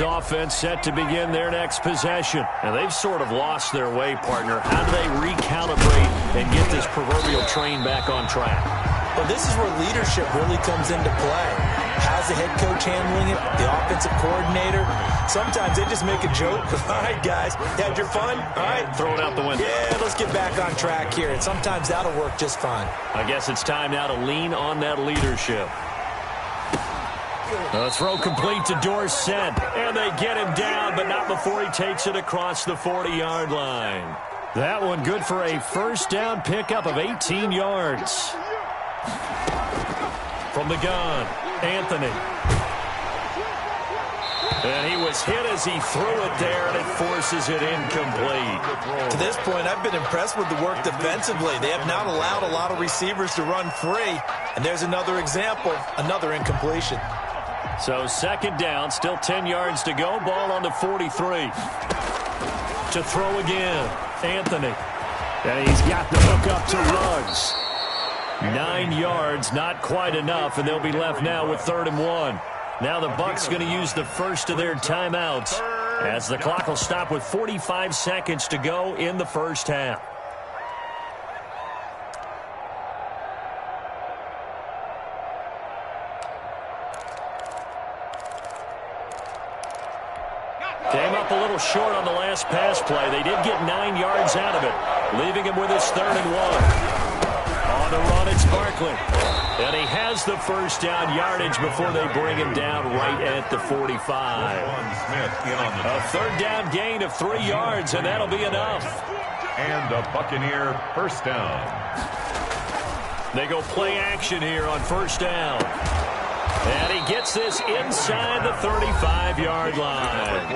Offense set to begin their next possession. And they've sort of lost their way, partner. How do they recalibrate and get this proverbial train back on track? Well, this is where leadership really comes into play. How's the head coach handling it? The offensive coordinator? Sometimes they just make a joke. All right, guys, had your fun? All right. Throw it out the window. Yeah, let's get back on track here. And sometimes that'll work just fine. I guess it's time now to lean on that leadership. The throw complete to Dorsett, and they get him down, but not before he takes it across the 40-yard line. That one good for a first down pickup of 18 yards. From the gun, Anthony. And he was hit as he threw it there, and it forces it incomplete. To this point, I've been impressed with the work defensively. They have not allowed a lot of receivers to run free. And there's another example, another incompletion. So second down, still 10 yards to go. Ball on the 43. To throw again, Anthony. And he's got the hook up to Ruggs. 9 yards, not quite enough, and they'll be left now with 3rd and 1. Now the Bucs going to use the first of their timeouts as the clock will stop with 45 seconds to go in the first half. Came up a little short on the last pass play. They did get 9 yards out of it, leaving him with his 3rd and 1. On the run, it's Barkley. And he has the first down yardage before they bring him down right at the 45. A 3rd down gain of 3 yards, and that'll be enough. And a Buccaneer first down. They go play action here on first down. And he gets this inside the 35-yard line.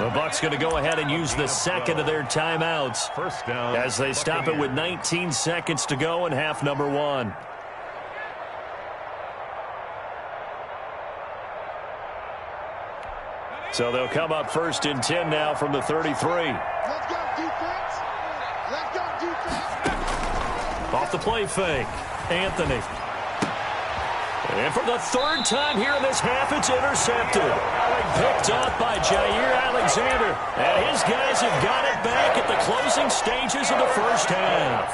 The Bucs going to go ahead and use the second of their timeouts First down, as they stop it with 19 seconds to go in half number 1. So they'll come up 1st and 10 now from the 33. Let's go, defense. Let's go, defense. Off the play fake, Anthony. And for the 3rd time here in this half, it's intercepted. Picked up by Jair Alexander. And his guys have got it back at the closing stages of the first half.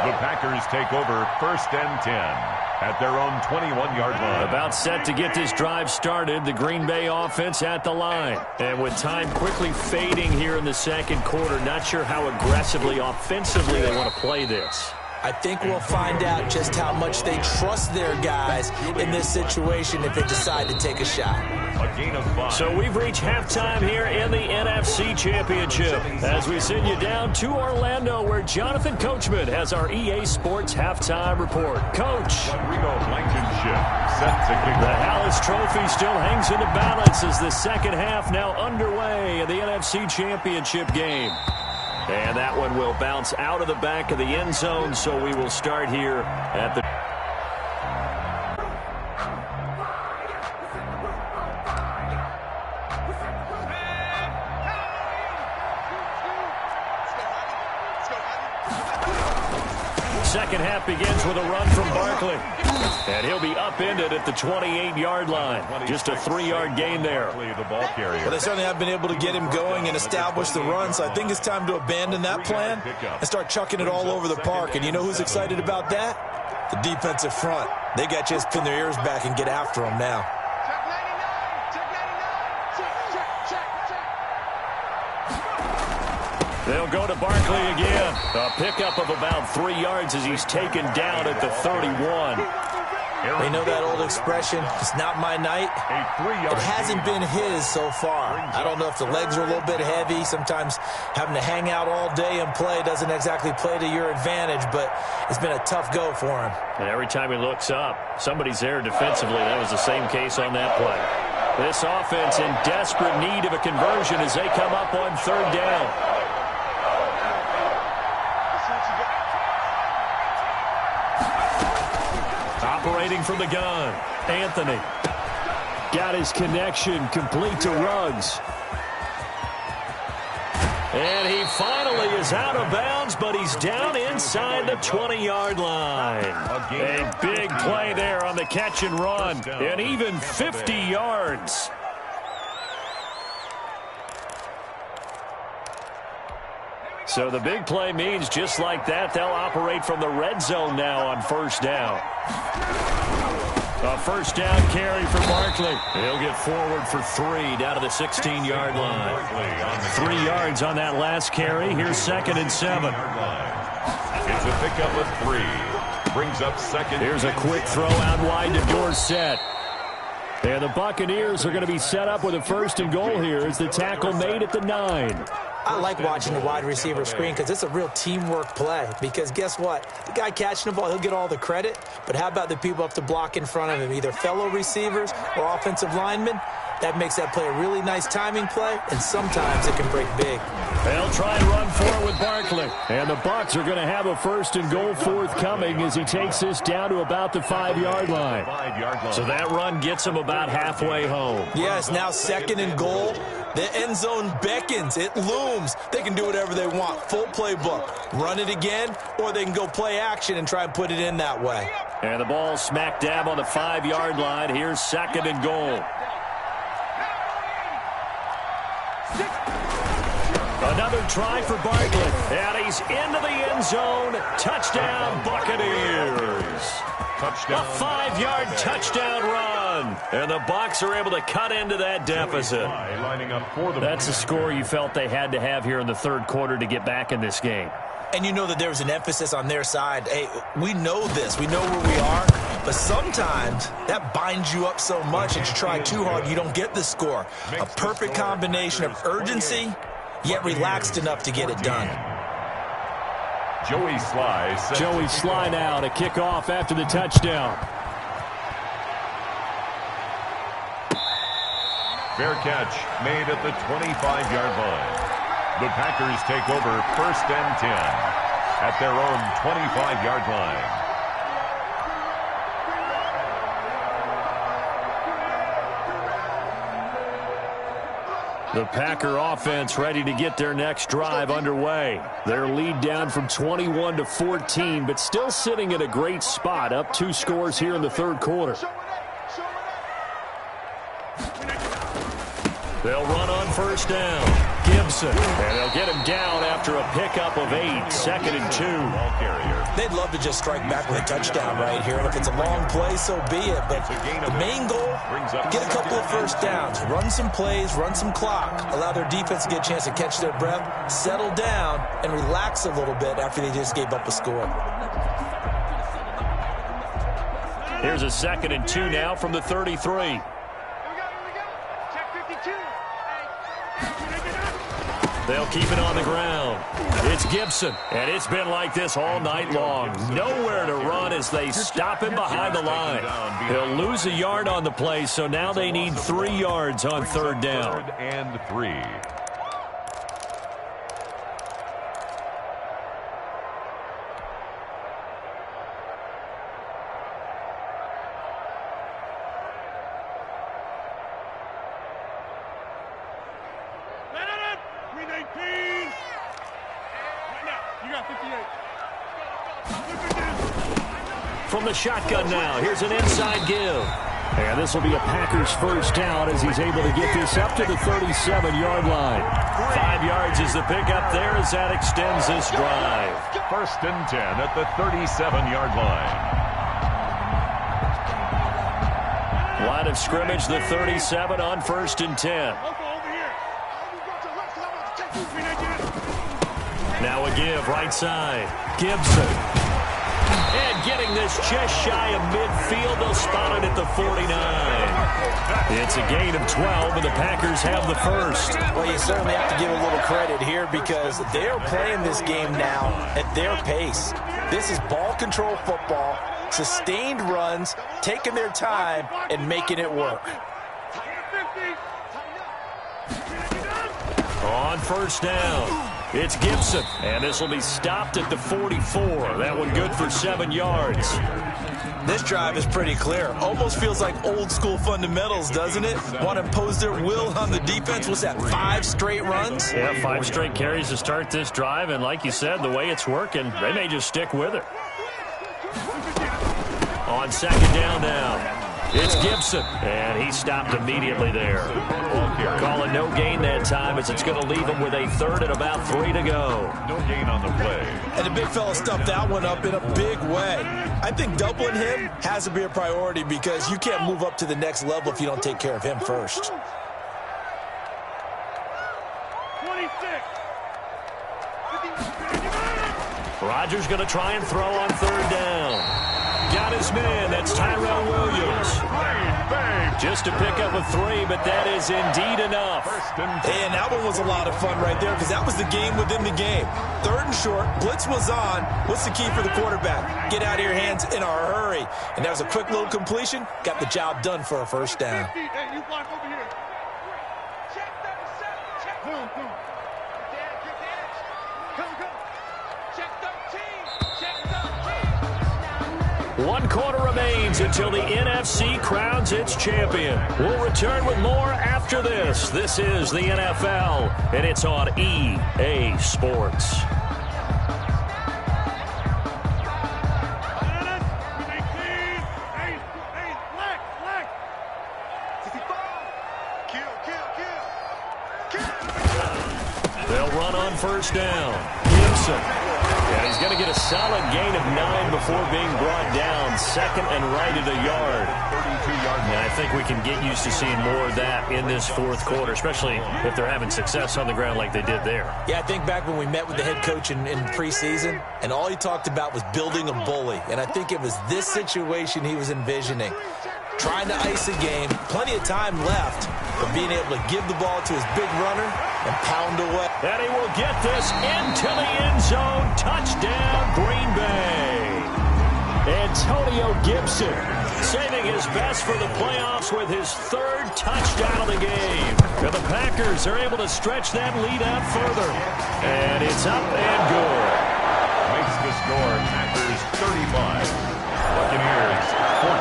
The Packers take over 1st and 10 at their own 21-yard line. About set to get this drive started, the Green Bay offense at the line. And with time quickly fading here in the second quarter, not sure how aggressively, offensively they want to play this. I think we'll find out just how much they trust their guys in this situation if they decide to take a shot. A gain of 5. So we've reached halftime here in the NFC Championship as we send you down to Orlando where Jonathan Coachman has our EA Sports Halftime Report. Coach. Rodrigo Blankenship set to kick The off. Hallis Trophy still hangs in the balance as the second half now underway in the NFC Championship game. And that one will bounce out of the back of the end zone, so we will start here at the... Second half begins with a run from Barkley. And he'll be upended at the 28-yard line. Just a 3-yard gain there. The ball carrier. Well, they certainly have been able to get him going and establish the run, so I think it's time to abandon that plan and start chucking it all over the park. And you know who's excited about that? The defensive front. They got to just pin their ears back and get after him now. They'll go to Barkley again. A pickup of about 3 yards as he's taken down at the 31. You know that old expression, it's not my night? It hasn't been his so far. I don't know if the legs are a little bit heavy. Sometimes having to hang out all day and play doesn't exactly play to your advantage, but it's been a tough go for him. And every time he looks up, somebody's there defensively. That was the same case on that play. This offense in desperate need of a conversion as they come up on 3rd down. Operating from the gun, Anthony. Got his connection complete to Ruggs. And he finally is out of bounds, but he's down inside the 20-yard line. A big play there on the catch and run, and even 50 yards. So the big play means just like that, they'll operate from the red zone now on first down. A first down carry for Barkley. He'll get forward for 3 down to the 16-yard line. 3 yards on that last carry. Here's 2nd and 7. It's a pickup of 3. Brings up 2nd. Here's a quick throw out wide to Dorsett. And the Buccaneers are going to be set up with a 1st and goal here as the tackle made at the 9. I like watching the wide receiver screen because it's a real teamwork play. Because guess what? The guy catching the ball, he'll get all the credit. But how about the people up to block in front of him, either fellow receivers or offensive linemen? That makes that play a really nice timing play, and sometimes it can break big. They'll try and run for it with Barkley. And the Bucs are going to have a 1st and goal forthcoming as he takes this down to about the 5-yard line. So that run gets him about halfway home. Yes, now 2nd and goal. The end zone beckons. It looms. They can do whatever they want. Full playbook. Run it again, or they can go play action and try and put it in that way. And the ball smack dab on the 5-yard line. Here's 2nd and goal. Another try for Barkley. And he's into the end zone. Touchdown, Buccaneers. Touchdown. A 5-yard touchdown run. And the Bucs are able to cut into that deficit. That's a score you felt they had to have here in the 3rd quarter to get back in this game. And you know that there was an emphasis on their side. Hey, we know this. We know where we are. But sometimes that binds you up so much that you try too hard, you don't get the score. A perfect combination of urgency, yet relaxed enough to get it done. Joey Sly now to kick off after the touchdown. Fair catch made at the 25-yard line. The Packers take over 1st and 10 at their own 25-yard line. The Packer offense ready to get their next drive underway. Their lead down from 21 to 14, but still sitting at a great spot, up 2 scores here in the 3rd quarter. They'll run on first down. Gibson, and they'll get him down after a pickup of 8, 2nd and 2. They'd love to just strike back with a touchdown right here, and if it's a long play, so be it. But the main goal, get a couple of first downs, run some plays, run some clock, allow their defense to get a chance to catch their breath, settle down, and relax a little bit after they just gave up a score. Here's a 2nd and 2 now from the 33. They'll keep it on the ground. It's Gibson, and it's been like this all night long. Nowhere to run as they stop him behind the line. He'll lose a yard on the play, so now they need 3 yards on 3rd down. 3rd and 3. From the shotgun now, here's an inside give. And this will be a Packers 1st down as he's able to get this up to the 37-yard line. 5 yards is the pickup there as that extends this drive. 1st and 10 at the 37-yard line. Line of scrimmage, the 37 on 1st and 10. Now a give, right side. Gibson. And getting this just shy of midfield, they'll spot it at the 49. It's a gain of 12, and the Packers have the 1st. Well, you certainly have to give a little credit here because they're playing this game now at their pace. This is ball control football, sustained runs, taking their time, and making it work. On first down, it's Gibson, and this will be stopped at the 44. That one good for 7 yards. This drive is pretty clear. Almost feels like old school fundamentals, doesn't it? Want to impose their will on the defense. What's that, 5 straight runs? Yeah, 5 straight carries to start this drive, and like you said, the way it's working, they may just stick with it. On 2nd down now, It's Gibson, and he stopped immediately there. Calling no gain that time as it's going to leave him with a third and about 3 to go. No gain on the play. And the big fella stuffed that one up in a big way. I think doubling him has to be a priority because you can't move up to the next level if you don't take care of him first. 26. Rodgers going to try and throw on third down. Got his man. That's Tyrell Williams. Just to pick up a 3, but that is indeed enough. And that one was a lot of fun right there because that was the game within the game. Third and short, blitz was on. What's the key for the quarterback? Get out of your hands in a hurry. And that was a quick little completion. Got the job done for a first down. Hey, you block over here. Check 37. Check. Boom, boom. Come. Check 13. Check 13. 1 quarter remains until the NFC crowns its champion. We'll return with more after this. This is the NFL, and it's on EA Sports. They'll run on first down. Gibson. And he's going to get a solid gain of 9 before being brought down. Second and right at a yard. 32-yard line. And I think we can get used to seeing more of that in this fourth quarter, especially if they're having success on the ground like they did there. Yeah, I think back when we met with the head coach in preseason, and all he talked about was building a bully. And I think it was this situation he was envisioning. Trying to ice a game, plenty of time left, but being able to give the ball to his big runner and pound away. And he will get this into the end zone. Touchdown, Green Bay. Antonio Gibson saving his best for the playoffs with his 3rd touchdown of the game. And the Packers are able to stretch that lead out further. And it's up and good. Makes the score Packers 35. Buccaneers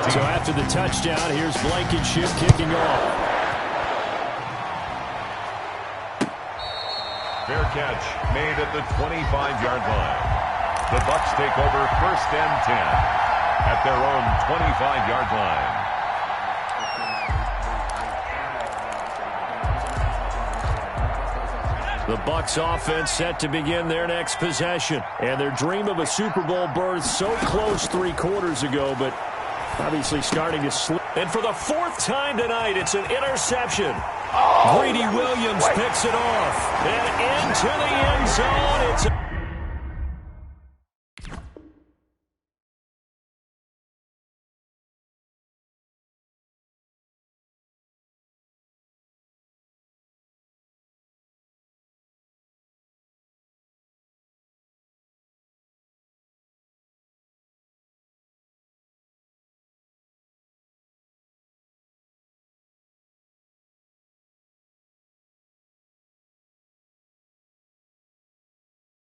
14. So after the touchdown, here's Blankenship kicking off. Fair catch made at the 25-yard line. The Bucs take over 1st and 10 at their own 25-yard line. The Bucs offense set to begin their next possession. And their dream of a Super Bowl berth so close 3 quarters ago, but obviously starting to slip. And for the 4th time tonight, it's an interception. Greedy Williams picks it off. And into the end zone. It's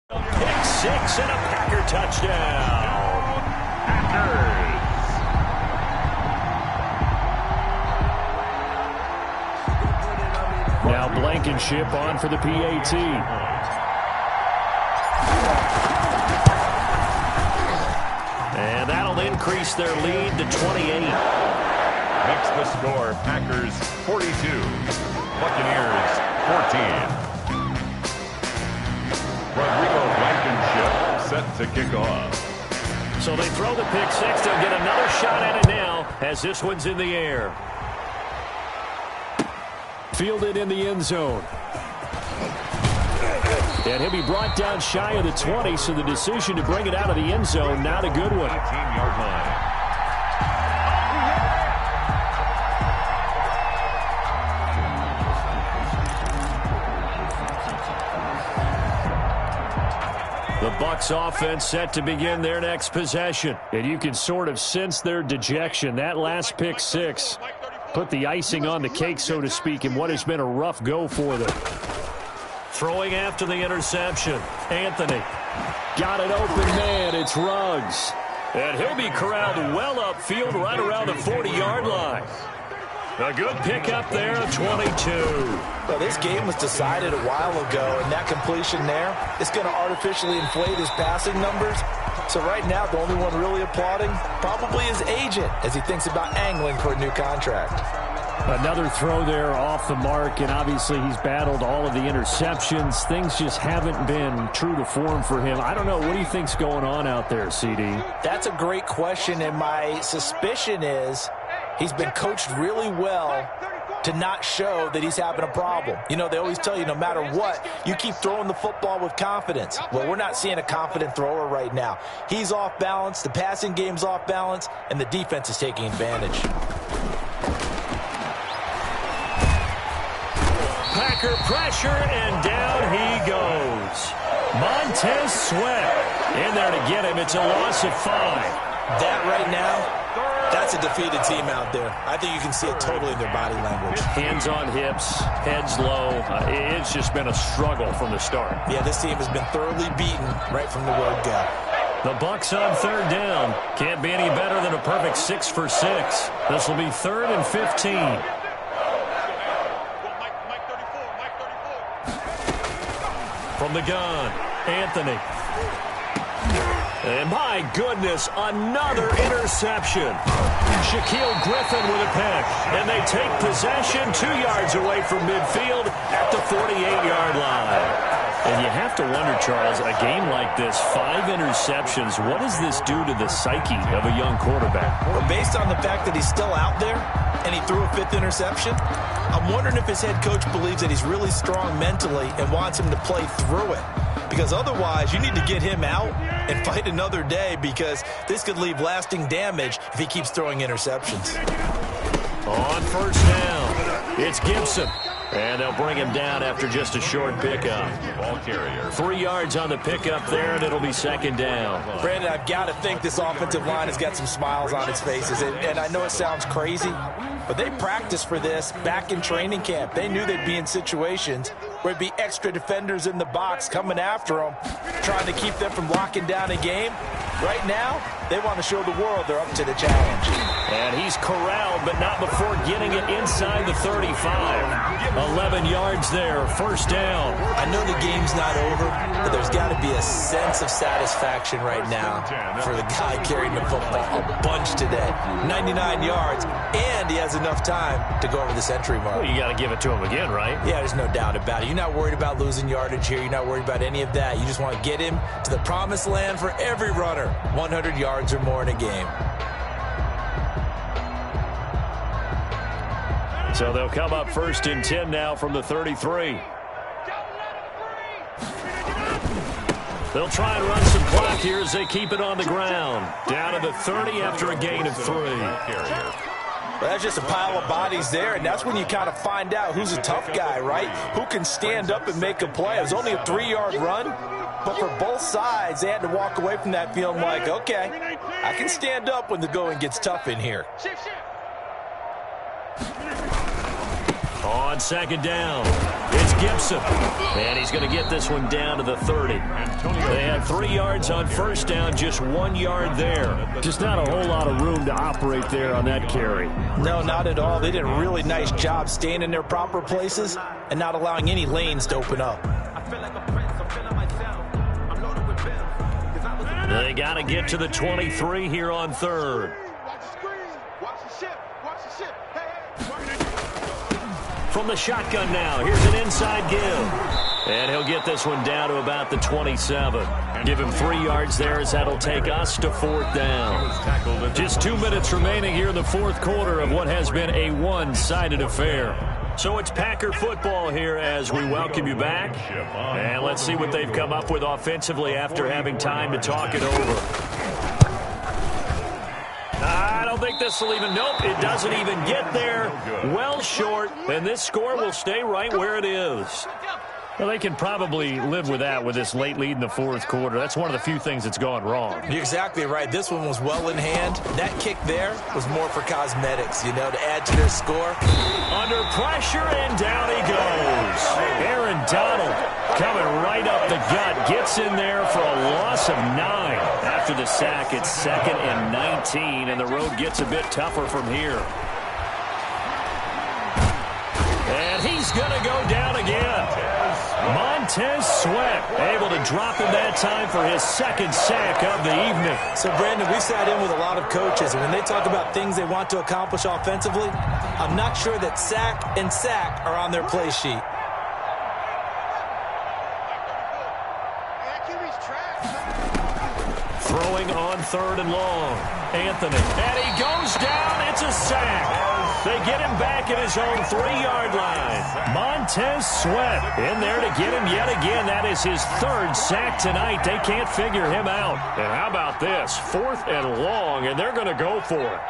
pick 6 and a Packer touchdown. Packers. Now Blankenship on for the PAT. And that'll increase their lead to 28. Makes the score Packers 42. Buccaneers 14. Rodrigo Blankenship set to kick off. So they throw the pick 6. They'll get another shot at it now as this one's in the air. Fielded in the end zone. And he'll be brought down shy of the 20, so the decision to bring it out of the end zone, not a good one. 18-yard line. The Bucs offense set to begin their next possession. And you can sort of sense their dejection. That last pick 6 put the icing on the cake, so to speak, in what has been a rough go for them. Throwing after the interception. Anthony. Got it open, man. It's Ruggs. And he'll be corralled well upfield right around the 40-yard line. A good pickup there, 22. Well, this game was decided a while ago, and that completion there is going to artificially inflate his passing numbers. So right now, the only one really applauding probably his agent as he thinks about angling for a new contract. Another throw there off the mark, and obviously he's battled all of the interceptions. Things just haven't been true to form for him. I don't know. What do you think's going on out there, CD? That's a great question, and my suspicion is he's been coached really well to not show that he's having a problem. You know, they always tell you no matter what, you keep throwing the football with confidence. Well, we're not seeing a confident thrower right now. He's off balance, the passing game's off balance, and the defense is taking advantage. Packer pressure, and down he goes. Montez Sweat in there to get him. It's a loss of 5. That right now, that's a defeated team out there. I think you can see it totally in their body language. Hands on hips, heads low. It's just been a struggle from the start. Yeah, this team has been thoroughly beaten right from the word go. The Bucs on 3rd down. Can't be any better than a perfect 6 for 6. This will be 3rd and 15. From the gun, Anthony. And my goodness, another interception. Shaquille Griffin with a pick. And they take possession 2 yards away from midfield at the 48-yard line. And you have to wonder, Charles, a game like this, 5 interceptions, what does this do to the psyche of a young quarterback? Well, based on the fact that he's still out there and he threw a 5th interception, I'm wondering if his head coach believes that he's really strong mentally and wants him to play through it. Because otherwise, you need to get him out and fight another day, because this could leave lasting damage if he keeps throwing interceptions. On 1st down, it's Gibson. And they'll bring him down after just a short pickup. Ball carrier. 3 yards on the pickup there, and it'll be 2nd down. Brandon, I've got to think this offensive line has got some smiles on its faces. And I know it sounds crazy, but they practiced for this back in training camp. They knew they'd be in situations where there'd be extra defenders in the box coming after them, trying to keep them from locking down a game. Right now, they want to show the world they're up to the challenge. And he's corralled, but not before getting it inside the 35. 11 yards there, 1st down. I know the game's not over, but there's got to be a sense of satisfaction right now for the guy carrying the football a bunch today. 99 yards, and he has enough time to go over the century mark. Well, you got to give it to him again, right? Yeah, there's no doubt about it. You're not worried about losing yardage here. You're not worried about any of that. You just want to get him to the promised land for every runner. 100 yards or more in a game. So they'll come up 1st and 10 now from the 33. They'll try and run some clock here as they keep it on the ground. Down to the 30 after a gain of 3. Well, that's just a pile of bodies there, and that's when you kind of find out who's a tough guy, right? Who can stand up and make a play. It was only a 3-yard run, but for both sides, they had to walk away from that feeling like, okay, I can stand up when the going gets tough in here. On 2nd down, it's Gibson. And he's going to get this one down to the 30. They had 3 yards on 1st down, just 1 yard there. Just not a whole lot of room to operate there on that carry. No, not at all. They did a really nice job staying in their proper places and not allowing any lanes to open up. They got to get to the 23 here on 3rd. From the shotgun now, here's an inside give. And he'll get this one down to about the 27. Give him 3 yards there as that'll take us to 4th down. Just 2 minutes remaining here in the 4th quarter of what has been a one-sided affair. So it's Packer football here as we welcome you back. And let's see what they've come up with offensively after having time to talk it over. I don't think this will even, nope, it doesn't even get there. Well short, and this score will stay right where it is. Well, they can probably live with that with this late lead in the 4th quarter. That's one of the few things that's gone wrong. You're exactly right. This one was well in hand. That kick there was more for cosmetics, you know, to add to their score. Under pressure, and down he goes. Aaron Donald coming right up the gut. Gets in there for a loss of 9. After the sack, it's 2nd and 19, and the road gets a bit tougher from here. he's going to go down again. Montez Sweat able to drop him that time for his second sack of the evening. So, Brandon, we've sat in with a lot of coaches, and when they talk about things they want to accomplish offensively, I'm not sure that sack and sack are on their play sheet. Throwing on 3rd and long. Anthony. And he goes down. It's a sack. They get him back at his own 3-yard line. Montez Sweat in there to get him yet again. That is his 3rd sack tonight. They can't figure him out. And how about this? 4th and long, and they're going to go for it.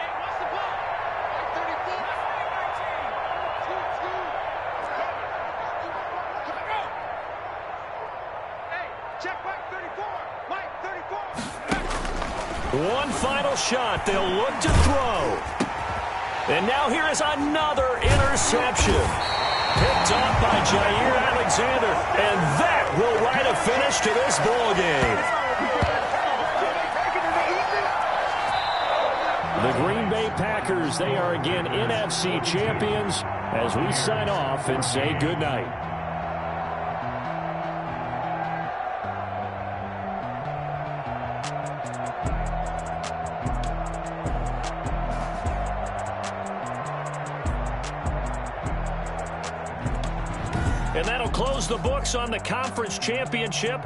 One final shot. They'll look to throw. And now here is another interception. Picked off by Jair Alexander. And that will write a finish to this ball game. The Green Bay Packers, they are again NFC champions as we sign off and say goodnight. And that'll close the books on the conference championship.